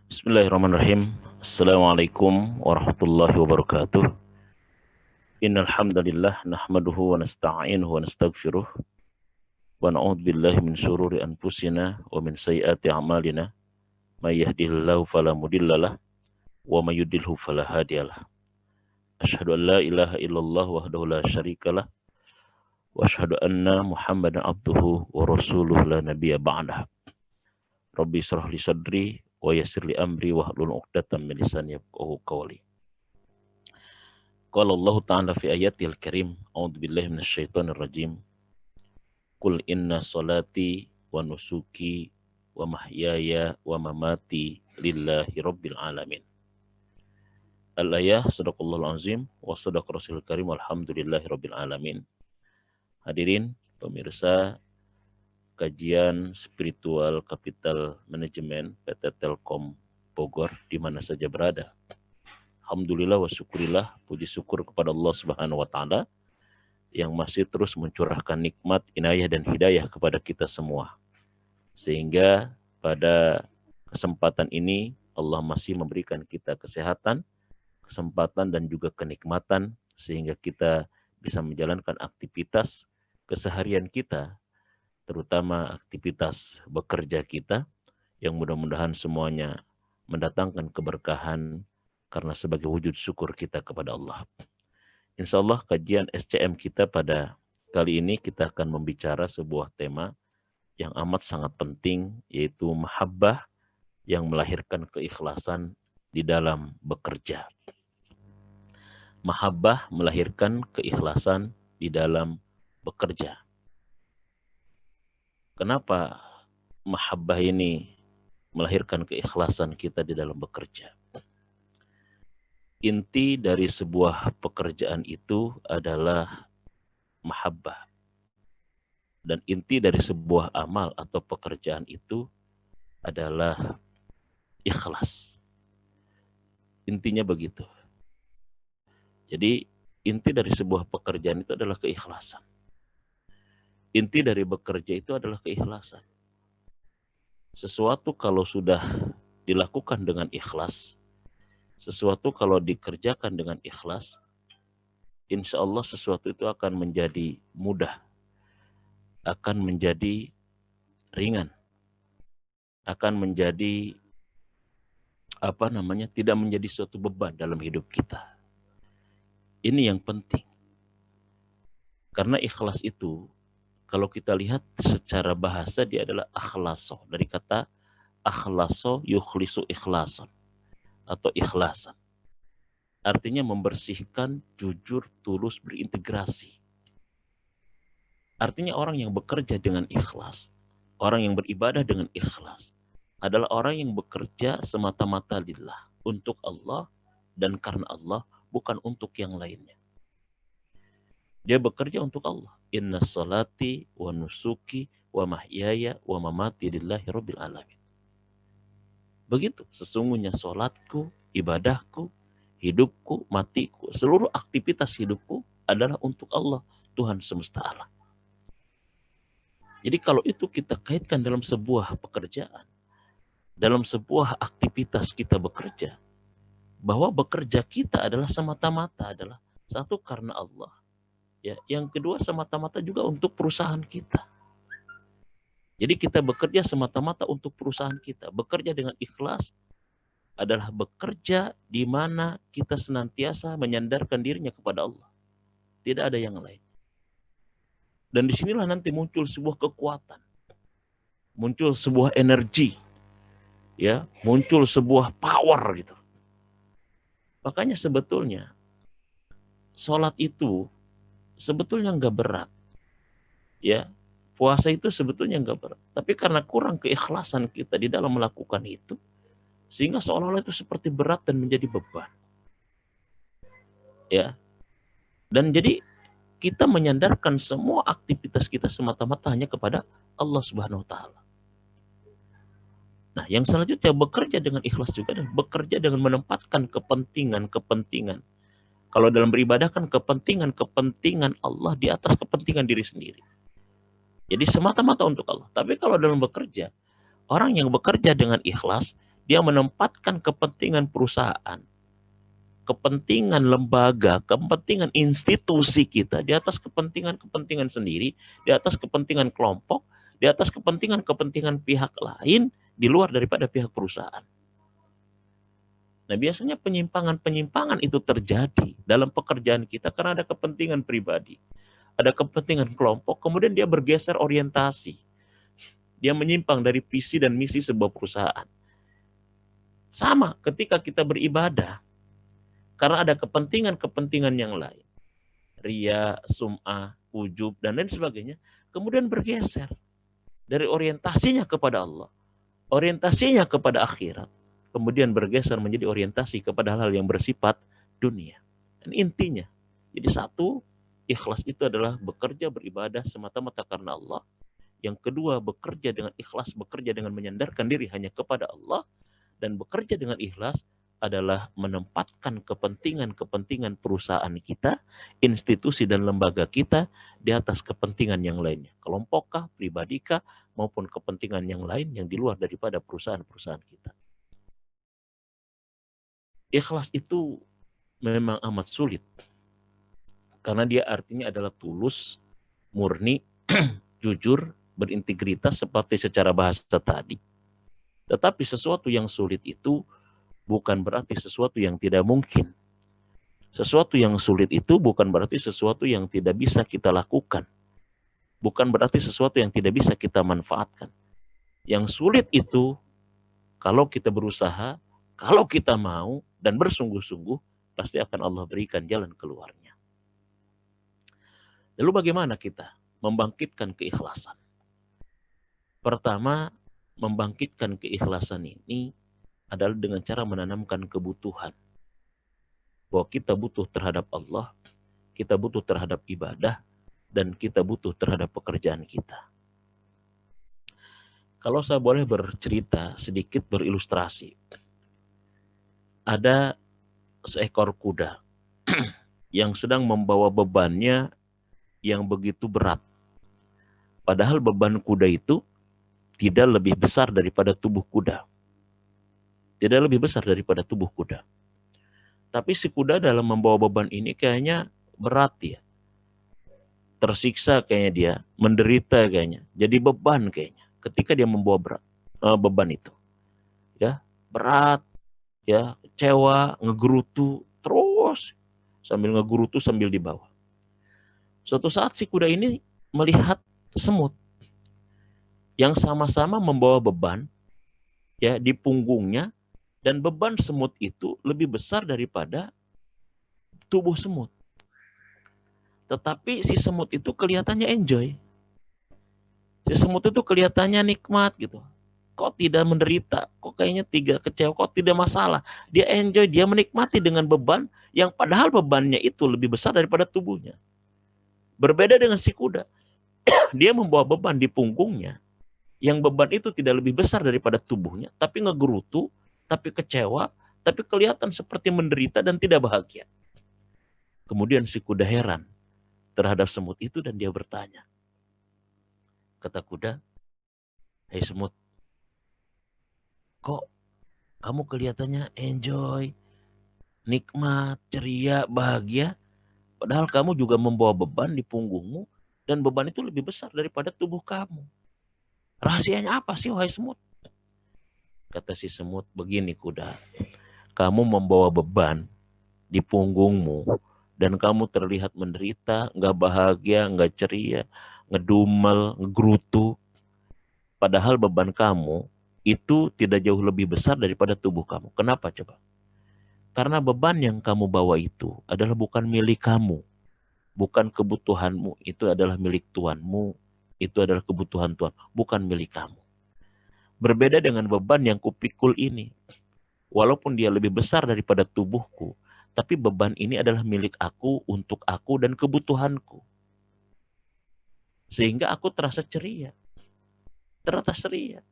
Bismillahirrahmanirrahim. Assalamualaikum warahmatullahi wabarakatuh. Innal hamdalillah nahmaduhu wa nasta'inuhu wa nastaghfiruh wa na'udzu billahi min syururi anfusina wa min sayyiati a'malina. May yahdihillahu fala mudhillalah wa may yudhlilhu fala hadiyalah. Asyhadu an la ilaha illallah wahdahu la syarikalah wa asyhadu anna Muhammadan abduhu wa rasuluhu la nabiyya ba'dah. Rabbi shrah li sadri wa yassir li amri wahlul 'uqdatam min lisani yafqahu qawli. Qala Allah Ta'ala fi ayatil karim, a'udzu billahi minasyaitonir rajim. Qul inna salati wa nusuki wa mahyaya wa mamati lillahi rabbil alamin. Al-ayah sadaqallahul azim wa sadaq rasulul karim alhamdulillahi rabbil alamin. Hadirin pemirsa kajian spiritual Capital Manajemen PT Telkom Bogor di mana saja berada. Alhamdulillah wa syukurillah, puji syukur kepada Allah Subhanahu wa taala yang masih terus mencurahkan nikmat, inayah dan hidayah kepada kita semua. Sehingga pada kesempatan ini Allah masih memberikan kita kesehatan, kesempatan dan juga kenikmatan sehingga kita bisa menjalankan aktivitas keseharian kita, terutama aktivitas bekerja kita, yang mudah-mudahan semuanya mendatangkan keberkahan karena sebagai wujud syukur kita kepada Allah. Insya Allah kajian SCM kita pada kali ini kita akan membicara sebuah tema yang amat sangat penting, yaitu mahabbah yang melahirkan keikhlasan di dalam bekerja. Mahabbah melahirkan keikhlasan di dalam bekerja. Kenapa mahabbah ini melahirkan keikhlasan kita di dalam bekerja? Inti dari sebuah pekerjaan itu adalah mahabbah. Dan inti dari sebuah amal atau pekerjaan itu adalah ikhlas. Intinya begitu. Jadi inti dari sebuah pekerjaan itu adalah keikhlasan. Inti dari bekerja itu adalah keikhlasan. Sesuatu kalau sudah dilakukan dengan ikhlas, sesuatu kalau dikerjakan dengan ikhlas, insya Allah sesuatu itu akan menjadi mudah, akan menjadi ringan, akan menjadi tidak menjadi suatu beban dalam hidup kita. Ini yang penting. Karena ikhlas itu, kalau kita lihat secara bahasa, dia adalah akhlaso. Dari kata akhlaso yukhlisu ikhlasan atau ikhlasan. Artinya membersihkan, jujur, tulus, berintegrasi. Artinya orang yang bekerja dengan ikhlas, orang yang beribadah dengan ikhlas, adalah orang yang bekerja semata-mata lillah, untuk Allah dan karena Allah, bukan untuk yang lainnya. Dia bekerja untuk Allah. Inna salati wa nusuki wa mahyaya wa mamati lillahi rabbil alamin. Begitu, sesungguhnya solatku, ibadahku, hidupku, matiku, seluruh aktivitas hidupku adalah untuk Allah, Tuhan semesta alam. Jadi kalau itu kita kaitkan dalam sebuah pekerjaan, dalam sebuah aktivitas kita bekerja, bahwa bekerja kita adalah semata-mata adalah satu karena Allah. Ya, yang kedua semata-mata juga untuk perusahaan kita. Jadi kita bekerja semata-mata untuk perusahaan kita. Bekerja dengan ikhlas adalah bekerja di mana kita senantiasa menyandarkan dirinya kepada Allah. Tidak ada yang lain. Dan disinilah nanti muncul sebuah kekuatan. Muncul sebuah energi. Ya, muncul sebuah power gitu. Makanya sebetulnya sholat itu sebetulnya nggak berat, ya, puasa itu sebetulnya nggak berat, tapi karena kurang keikhlasan kita di dalam melakukan itu, sehingga seolah-olah itu seperti berat dan menjadi beban, ya. Dan jadi kita menyandarkan semua aktivitas kita semata-mata hanya kepada Allah Subhanahu Wa Taala. Nah, yang selanjutnya bekerja dengan ikhlas juga adalah bekerja dengan menempatkan kepentingan. Kalau dalam beribadah kan kepentingan Allah di atas kepentingan diri sendiri. Jadi semata-mata untuk Allah. Tapi kalau dalam bekerja, orang yang bekerja dengan ikhlas, Dia menempatkan kepentingan perusahaan, kepentingan lembaga, kepentingan institusi kita di atas kepentingan-kepentingan sendiri, di atas kepentingan kelompok, di atas kepentingan-kepentingan pihak lain di luar daripada pihak perusahaan. Nah, biasanya penyimpangan-penyimpangan itu terjadi dalam pekerjaan kita karena ada kepentingan pribadi, ada kepentingan kelompok, kemudian dia bergeser orientasi. Dia menyimpang dari visi dan misi sebuah perusahaan. Sama ketika kita beribadah, karena ada kepentingan-kepentingan yang lain. Ria, sum'ah, ujub, dan lain sebagainya. Kemudian bergeser dari orientasinya kepada Allah, orientasinya kepada akhirat. Kemudian bergeser menjadi orientasi kepada hal-hal yang bersifat dunia. Dan intinya, jadi satu, ikhlas itu adalah bekerja beribadah semata-mata karena Allah. Yang kedua, bekerja dengan ikhlas, bekerja dengan menyandarkan diri hanya kepada Allah. Dan bekerja dengan ikhlas adalah menempatkan kepentingan-kepentingan perusahaan kita, institusi dan lembaga kita di atas kepentingan yang lainnya. Kelompokkah, pribadikah, maupun kepentingan yang lain yang di luar daripada perusahaan-perusahaan kita. Ikhlas itu memang amat sulit. Karena dia artinya adalah tulus, murni, jujur, berintegritas seperti secara bahasa tadi. Tetapi sesuatu yang sulit itu bukan berarti sesuatu yang tidak mungkin. Sesuatu yang sulit itu bukan berarti sesuatu yang tidak bisa kita lakukan. Bukan berarti sesuatu yang tidak bisa kita manfaatkan. Yang sulit itu kalau kita berusaha, kalau kita mau dan bersungguh-sungguh, pasti akan Allah berikan jalan keluarnya. Lalu bagaimana kita membangkitkan keikhlasan? Pertama, membangkitkan keikhlasan ini adalah dengan cara menanamkan kebutuhan. Bahwa kita butuh terhadap Allah, kita butuh terhadap ibadah, dan kita butuh terhadap pekerjaan kita. Kalau saya boleh bercerita sedikit, berilustrasi. Ada seekor kuda yang sedang membawa bebannya yang begitu berat. Padahal beban kuda itu tidak lebih besar daripada tubuh kuda. Tidak lebih besar daripada tubuh kuda. Tapi si kuda dalam membawa beban ini kayaknya berat ya. Tersiksa kayaknya dia, menderita kayaknya. Jadi beban kayaknya ketika dia membawa beban itu. Ya, berat, ya, kecewa, ngegerutu terus sambil ngegerutu sambil dibawa. Suatu saat si kuda ini melihat semut yang sama-sama membawa beban ya di punggungnya, dan beban semut itu lebih besar daripada tubuh semut. Tetapi si semut itu kelihatannya enjoy. Si semut itu kelihatannya nikmat gitu. Kok tidak menderita? Kok kayaknya tidak kecewa? Kok tidak masalah? Dia enjoy, dia menikmati dengan beban yang padahal bebannya itu lebih besar daripada tubuhnya. Berbeda dengan si kuda. Dia membawa beban di punggungnya yang beban itu tidak lebih besar daripada tubuhnya, tapi ngegerutu, tapi kecewa, tapi kelihatan seperti menderita dan tidak bahagia. Kemudian si kuda heran terhadap semut itu dan dia bertanya. Kata kuda, "Hei semut, kok kamu kelihatannya enjoy, nikmat, ceria, bahagia, padahal kamu juga membawa beban di punggungmu dan beban itu lebih besar daripada tubuh kamu. Rahasianya apa sih, wahai semut?" Kata si semut, "Begini kuda, kamu membawa beban di punggungmu dan kamu terlihat menderita, nggak bahagia, nggak ceria, ngedumel, ngegerutu. Padahal beban kamu itu tidak jauh lebih besar daripada tubuh kamu. Kenapa coba? Karena beban yang kamu bawa itu adalah bukan milik kamu, bukan kebutuhanmu, itu adalah milik Tuhanmu, itu adalah kebutuhan Tuhan, bukan milik kamu. Berbeda dengan beban yang kupikul ini. Walaupun dia lebih besar daripada tubuhku, tapi beban ini adalah milik aku, untuk aku, dan kebutuhanku. Sehingga aku terasa ceria. Terasa ceria.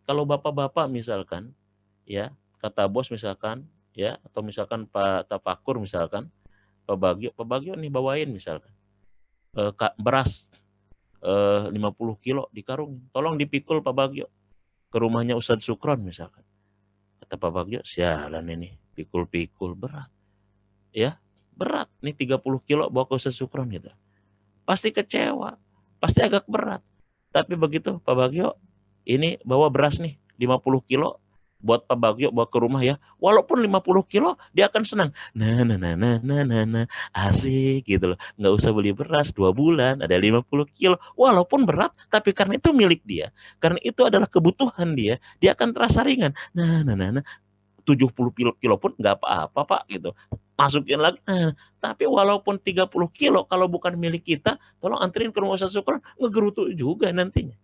Kalau bapak-bapak misalkan, ya, kata bos misalkan, ya, atau misalkan Pak Tafakur misalkan, Pak Bagio nih bawain misalkan, beras 50 kilo di karung, tolong dipikul Pak Bagio ke rumahnya Ustadz Sukron misalkan. Kata Pak Bagio, sialan ini, pikul-pikul berat. Ya, berat. Nih 30 kilo bawa ke Ustaz Sukron gitu. Pasti kecewa, pasti agak berat. Tapi begitu Pak Bagio, ini bawa beras nih 50 kilo buat Pak Bagio bawa ke rumah ya. Walaupun 50 kilo dia akan senang. Nah, asik gitu loh. Nggak usah beli beras 2 bulan, ada 50 kilo. Walaupun berat, tapi karena itu milik dia. Karena itu adalah kebutuhan dia, dia akan terasa ringan. 70 kilo pun nggak apa-apa Pak gitu. Masukin lagi. Tapi walaupun 30 kilo kalau bukan milik kita, tolong anterin ke rumah Ustaz Sukron, ngegerutu juga nantinya.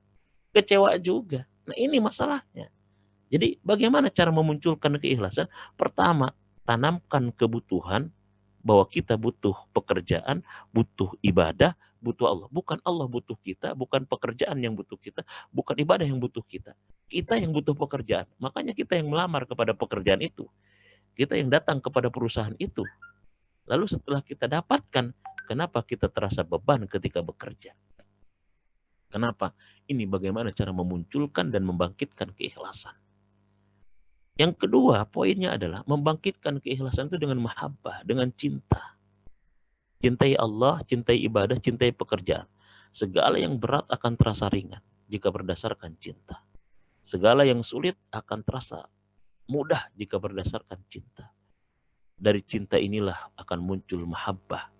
Kecewa juga. Nah ini masalahnya. Jadi bagaimana cara memunculkan keikhlasan? Pertama, tanamkan kebutuhan bahwa kita butuh pekerjaan, butuh ibadah, butuh Allah. Bukan Allah butuh kita, bukan pekerjaan yang butuh kita, bukan ibadah yang butuh kita. Kita yang butuh pekerjaan. Makanya kita yang melamar kepada pekerjaan itu. Kita yang datang kepada perusahaan itu. Lalu setelah kita dapatkan, kenapa kita terasa beban ketika bekerja? Kenapa? Ini bagaimana cara memunculkan dan membangkitkan keikhlasan. Yang kedua, poinnya adalah membangkitkan keikhlasan itu dengan mahabbah, dengan cinta. Cintai Allah, cintai ibadah, cintai pekerjaan. Segala yang berat akan terasa ringan jika berdasarkan cinta. Segala yang sulit akan terasa mudah jika berdasarkan cinta. Dari cinta inilah akan muncul mahabbah,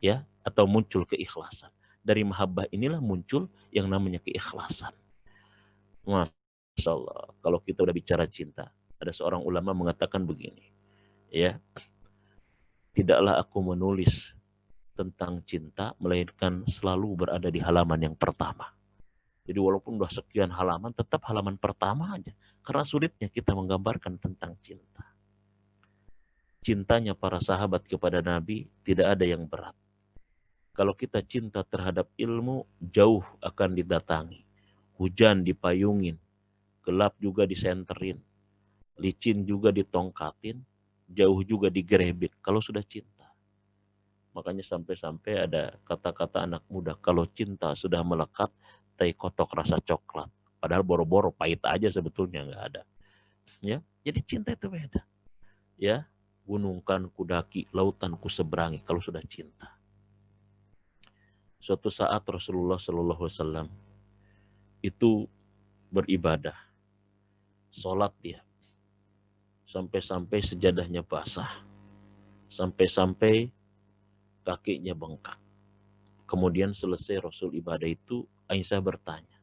ya, atau muncul keikhlasan. Dari mahabbah inilah muncul yang namanya keikhlasan. Masya Allah, kalau kita udah bicara cinta, ada seorang ulama mengatakan begini, ya, tidaklah aku menulis tentang cinta, melainkan selalu berada di halaman yang pertama. Jadi walaupun udah sekian halaman, tetap halaman pertama aja. Karena sulitnya kita menggambarkan tentang cinta. Cintanya para sahabat kepada Nabi tidak ada yang berat. Kalau kita cinta terhadap ilmu, jauh akan didatangi. Hujan dipayungin, gelap juga disenterin, licin juga ditongkatin, jauh juga digerebek kalau sudah cinta. Makanya sampai-sampai ada kata-kata anak muda, kalau cinta sudah melekat, teh kotok rasa coklat. Padahal boro-boro pahit aja sebetulnya nggak ada. Ya, jadi cinta itu beda. Ya, gunung kan kudaki, lautan ku seberangi kalau sudah cinta. Suatu saat Rasulullah Shallallahu Alaihi Wasallam itu beribadah, sholat dia, sampai-sampai sejadahnya basah, sampai-sampai kakinya bengkak. Kemudian selesai Rasul ibadah itu, Aisyah bertanya,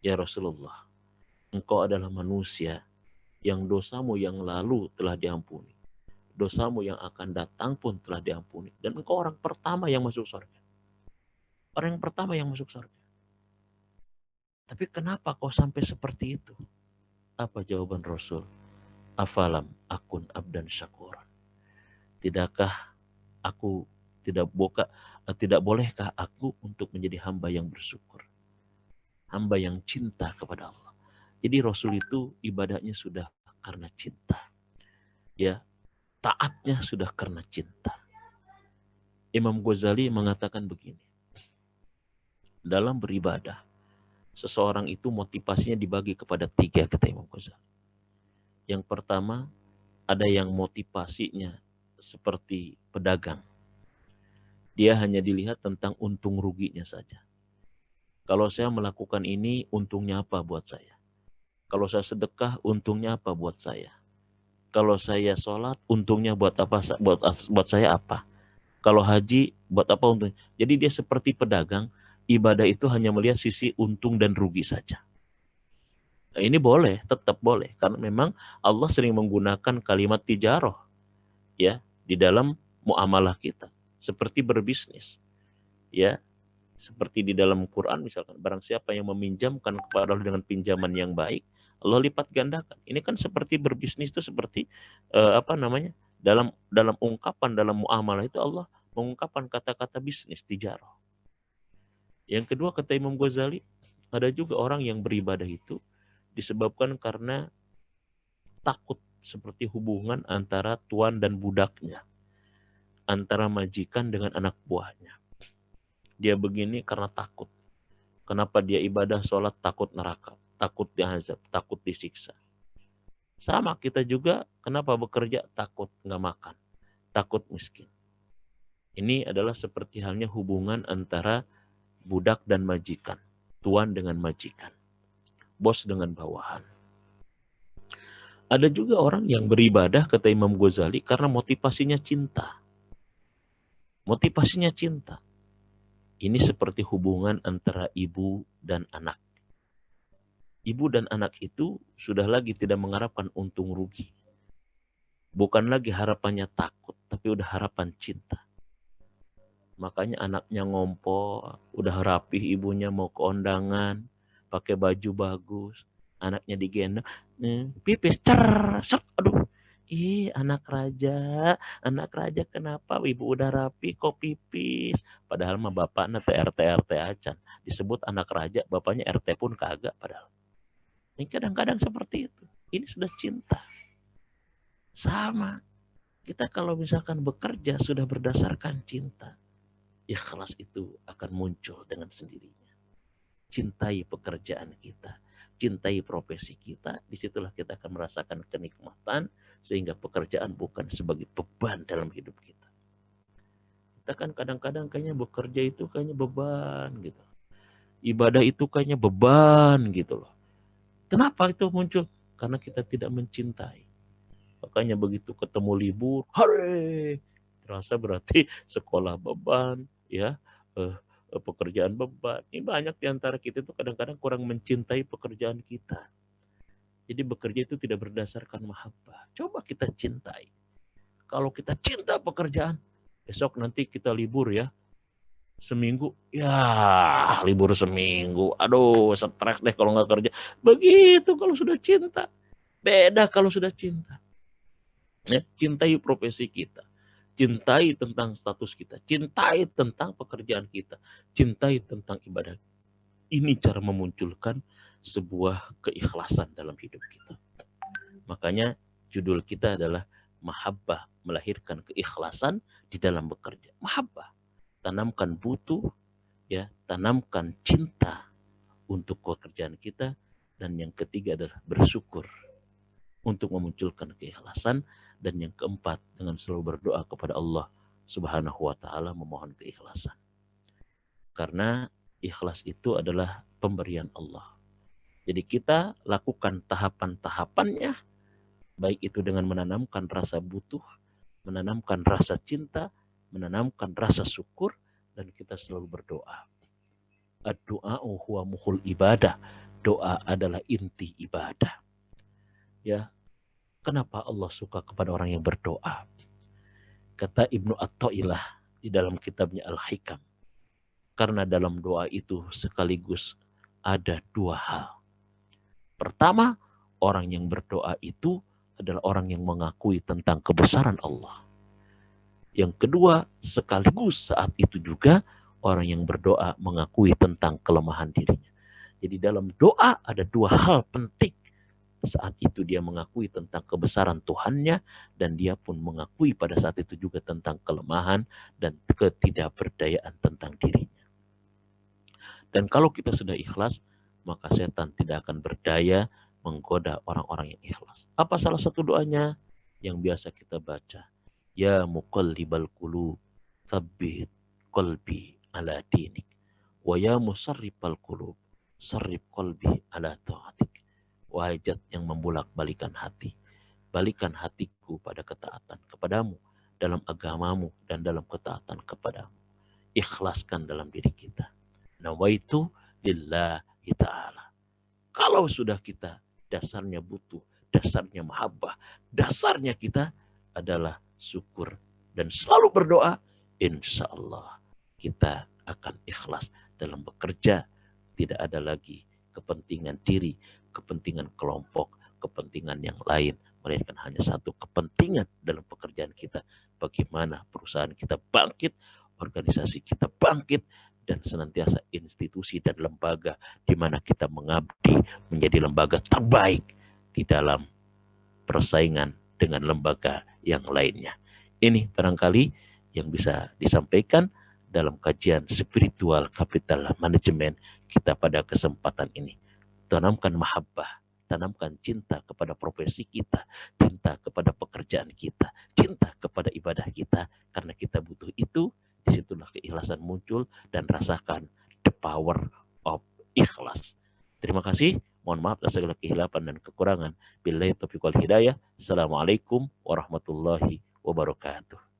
ya Rasulullah, engkau adalah manusia yang dosamu yang lalu telah diampuni. Dosamu yang akan datang pun telah diampuni. Dan engkau orang pertama yang masuk surga. Orang yang pertama yang masuk surga. Tapi kenapa kau sampai seperti itu? Apa jawaban Rasul? Afalam akun abdan syakuran. Tidakkah aku tidak bolehkah aku untuk menjadi hamba yang bersyukur, hamba yang cinta kepada Allah. Jadi Rasul itu ibadahnya sudah karena cinta, ya, taatnya sudah karena cinta. Imam Ghazali mengatakan begini, dalam beribadah seseorang itu motivasinya dibagi kepada 3, kata Imam Ghazali. Yang pertama, ada yang motivasinya seperti pedagang. Dia hanya dilihat tentang untung ruginya saja. Kalau saya melakukan ini, untungnya apa buat saya? Kalau saya sedekah, untungnya apa buat saya? Kalau saya sholat, untungnya buat apa? Buat saya apa? Kalau haji, buat apa untungnya? Jadi dia seperti pedagang, ibadah itu hanya melihat sisi untung dan rugi saja. Nah, ini boleh, tetap boleh. Karena memang Allah sering menggunakan kalimat tijarah, ya, di dalam muamalah kita. Seperti berbisnis, ya, seperti di dalam Quran misalkan, barang siapa yang meminjamkan kepada Allah dengan pinjaman yang baik, Allah lipat gandakan. Ini kan seperti berbisnis itu seperti dalam ungkapan dalam muamalah itu Allah mengungkapkan kata-kata bisnis tijarah. Yang kedua kata Imam Ghazali, ada juga orang yang beribadah itu disebabkan karena takut, seperti hubungan antara tuan dan budaknya, antara majikan dengan anak buahnya. Dia begini karena takut. Kenapa dia ibadah sholat? Takut neraka, takut diazab, takut disiksa. Sama kita juga, kenapa bekerja? Takut nggak makan, takut miskin. Ini adalah seperti halnya hubungan antara budak dan majikan, tuan dengan majikan, bos dengan bawahan. Ada juga orang yang beribadah, kata Imam Ghazali, karena motivasinya cinta. Motivasinya cinta. Ini seperti hubungan antara ibu dan anak. Ibu dan anak itu sudah lagi tidak mengharapkan untung rugi. Bukan lagi harapannya takut, tapi udah harapan cinta. Makanya anaknya ngompo, udah rapih ibunya mau ke undangan, pakai baju bagus, anaknya digendong, pipis, aduh, anak raja kenapa ibu udah rapi kok pipis? Padahal mah bapaknya RT acan, disebut anak raja, bapaknya RT pun kagak padahal. Ini kadang-kadang seperti itu. Ini sudah cinta. Sama. Kita kalau misalkan bekerja sudah berdasarkan cinta, ikhlas itu akan muncul dengan sendirinya. Cintai pekerjaan kita, cintai profesi kita, disitulah kita akan merasakan kenikmatan, sehingga pekerjaan bukan sebagai beban dalam hidup kita. Kita kan kadang-kadang kayaknya bekerja itu kayaknya beban gitu. Ibadah itu kayaknya beban gitu loh. Kenapa itu muncul? Karena kita tidak mencintai. Makanya begitu ketemu libur, hore, terasa berarti sekolah beban, ya, pekerjaan beban. Ini banyak di antara kita itu kadang-kadang kurang mencintai pekerjaan kita. Jadi bekerja itu tidak berdasarkan mahabbah. Coba kita cintai. Kalau kita cinta pekerjaan, besok nanti kita libur ya, seminggu, ya libur seminggu, aduh stres deh kalau nggak kerja. Begitu kalau sudah cinta, beda kalau sudah cinta. Ya, cintai profesi kita, cintai tentang status kita, cintai tentang pekerjaan kita, cintai tentang ibadah. Ini cara memunculkan sebuah keikhlasan dalam hidup kita. Makanya judul kita adalah Mahabbah, melahirkan keikhlasan di dalam bekerja. Mahabbah, tanamkan butuh, ya, tanamkan cinta untuk pekerjaan kita. Dan yang ketiga adalah bersyukur untuk memunculkan keikhlasan. Dan yang keempat, dengan selalu berdoa kepada Allah Subhanahu wa Ta'ala, memohon keikhlasan. Karena ikhlas itu adalah pemberian Allah. Jadi kita lakukan tahapan-tahapannya, baik itu dengan menanamkan rasa butuh, menanamkan rasa cinta, menanamkan rasa syukur, dan kita selalu berdoa. Ad-du'a'u huwa muhul ibadah. Doa adalah inti ibadah. Ya, kenapa Allah suka kepada orang yang berdoa? Kata Ibnu Athaillah di dalam kitabnya Al-Hikam. Karena dalam doa itu sekaligus ada dua hal. Pertama, orang yang berdoa itu adalah orang yang mengakui tentang kebesaran Allah. Yang kedua, sekaligus saat itu juga orang yang berdoa mengakui tentang kelemahan dirinya. Jadi dalam doa ada dua hal penting. Saat itu dia mengakui tentang kebesaran Tuhannya, dan dia pun mengakui pada saat itu juga tentang kelemahan dan ketidakberdayaan tentang dirinya. Dan kalau kita sudah ikhlas, maka setan tidak akan berdaya menggoda orang-orang yang ikhlas. Apa salah satu doanya yang biasa kita baca? Ya muqallibal qulub, tsabbit qalbi ala dinik. Wa ya musarrifal qulub, sarrif qalbi ala ta'atik. Wahai zat yang membulak-balikan hati, balikan hatiku pada ketaatan kepadamu, dalam agamamu dan dalam ketaatan kepadamu. Ikhlaskan dalam diri kita. Nawaitu lillahi ta'ala. Kalau sudah kita dasarnya butuh, dasarnya mahabbah, dasarnya kita adalah syukur dan selalu berdoa, insya Allah kita akan ikhlas dalam bekerja. Tidak ada lagi kepentingan diri, kepentingan kelompok, kepentingan yang lain, melainkan hanya satu kepentingan dalam pekerjaan kita. Bagaimana perusahaan kita bangkit, organisasi kita bangkit, dan senantiasa institusi dan lembaga di mana kita mengabdi menjadi lembaga terbaik di dalam persaingan dengan lembaga yang lainnya. Ini barangkali yang bisa disampaikan dalam kajian spiritual capital management kita pada kesempatan ini. Tanamkan mahabbah, tanamkan cinta kepada profesi kita, cinta kepada pekerjaan kita, cinta kepada ibadah kita, karena kita butuh itu. Disitulah keikhlasan muncul, dan rasakan the power of ikhlas. Terima kasih. Mohon maaf atas segala kehilapan dan kekurangan. Billahi taufiq wal hidayah. Assalamualaikum warahmatullahi wabarakatuh.